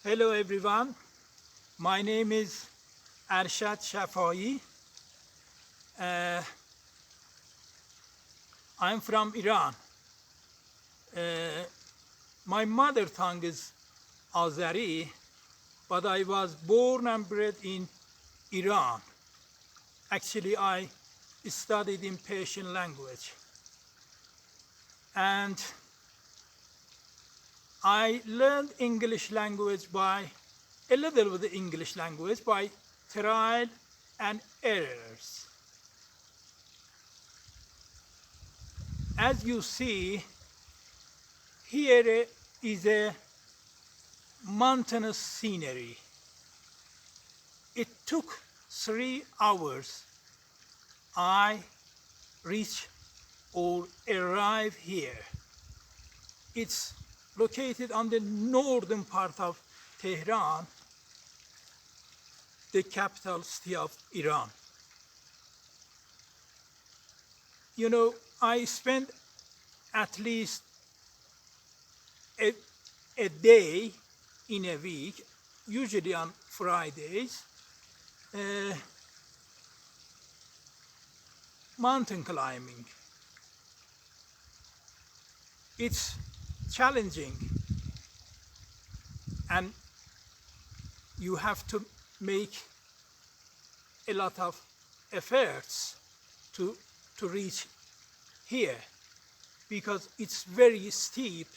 Hello everyone, my name is Arshad Shafai. Uh, I'm from Iran. Uh, my mother tongue is Azeri, but I was born and bred in Iran. Actually, I studied in Persian language. And I learned English language a little bit English language by trial and errors. As you see, here is a mountainous scenery. It took 3 hours. I reach or arrive here. It's located on the northern part of Tehran, the capital city of Iran. You know, I spent at least a day in a week, usually on Fridays, uh, mountain climbing. It's challenging, and you have to make a lot of efforts to reach here, because it's very steep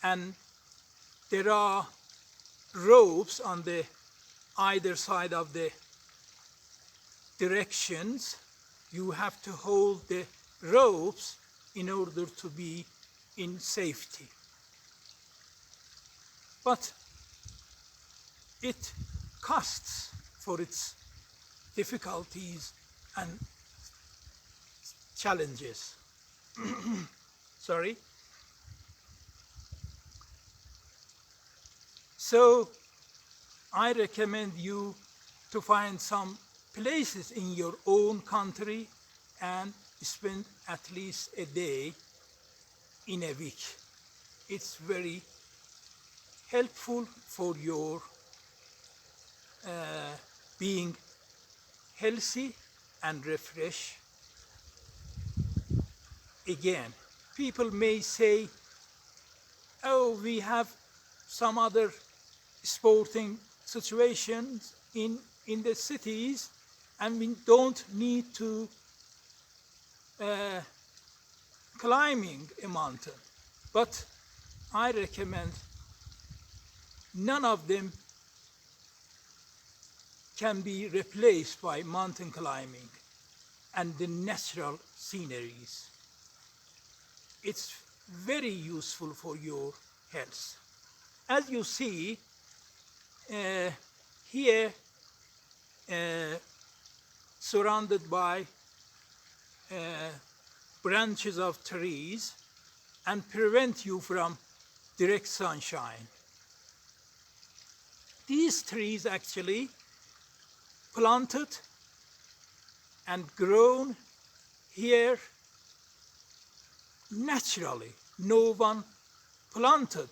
and there are ropes on the either side of the directions. You have to hold the ropes in order to be in safety. But it costs for its difficulties and challenges. Sorry. So I recommend you to find some places in your own country and spend at least a day in a week. It's very helpful for your being healthy and refresh. Again, people may say, oh, we have some other sporting situations in the cities and we don't need to climbing a mountain. But I recommend none of them can be replaced by mountain climbing and the natural sceneries. It's very useful for your health. As you see, here, surrounded by branches of trees and prevent you from direct sunshine. These trees actually planted and grown here naturally. No one planted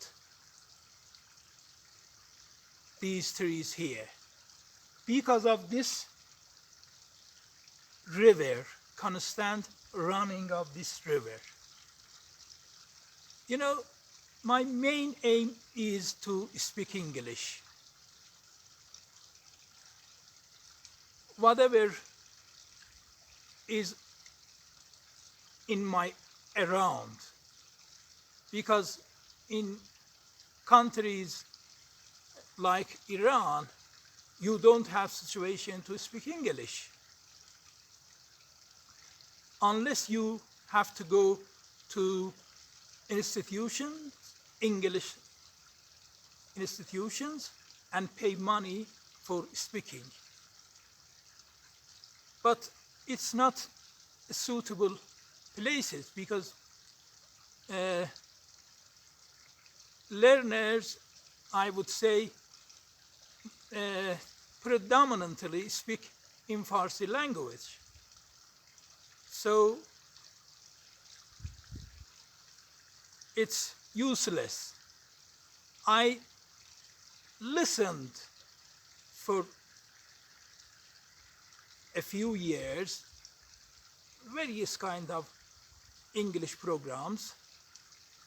these trees here because of this river, constant running of this river. You know, my main aim is to speak English. Whatever is in my around, because in countries like Iran, you don't have situation to speak English. Unless you have to go to institutions, English institutions, and pay money for speaking. But it's not suitable places because learners, I would say, predominantly speak in Farsi language. So it's useless. I listened for a few years various kind of English programs,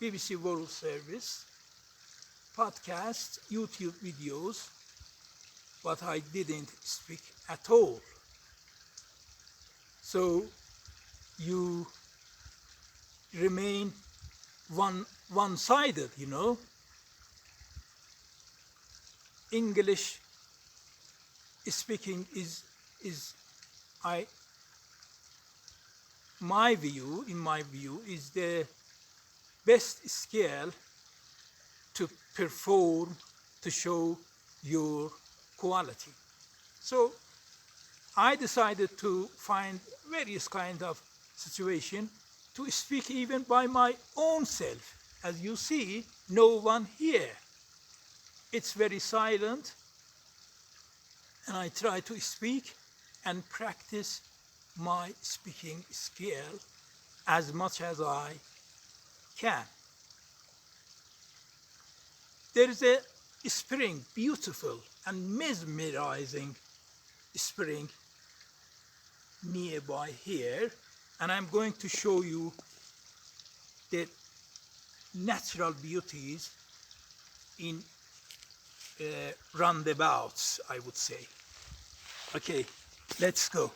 BBC World Service, podcasts, YouTube videos, but I didn't speak at all. So you remain one-sided, you know. English speaking is in my view, is the best skill to perform, to show your quality. So I decided to find various kind of situation to speak even by my own self. As you see, no one here. It's very silent, and I try to speak and practice my speaking skill as much as I can. There is a spring, beautiful and mesmerizing spring nearby here, and I'm going to show you the natural beauties in roundabouts, I would say. Okay, let's go.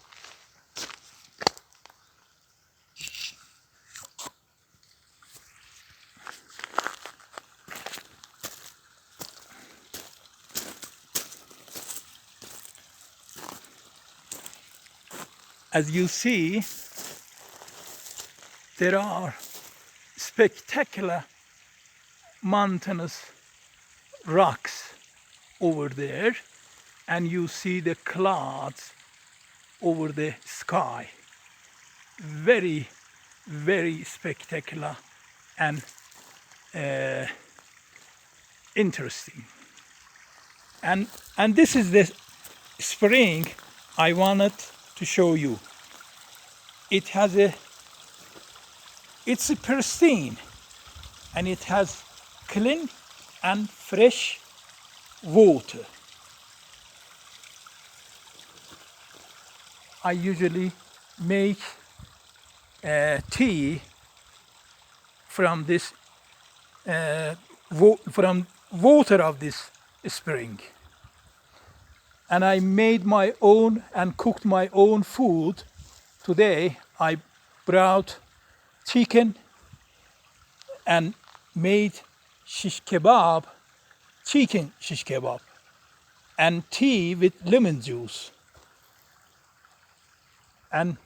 As you see, there are spectacular mountainous rocks over there, and you see the clouds over the sky. Very, very spectacular and interesting. And this is the spring I wanted to show you. It's pristine, and it has clean and fresh water. I usually make tea from this from water of this spring, and I made my own and cooked my own food. Today I brought chicken and made shish kebab, chicken shish kebab, and tea with lemon juice, and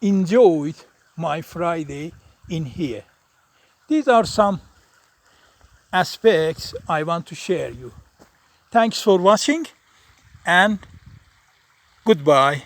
enjoyed my Friday in here. These are some aspects I want to share you. Thanks for watching, and goodbye.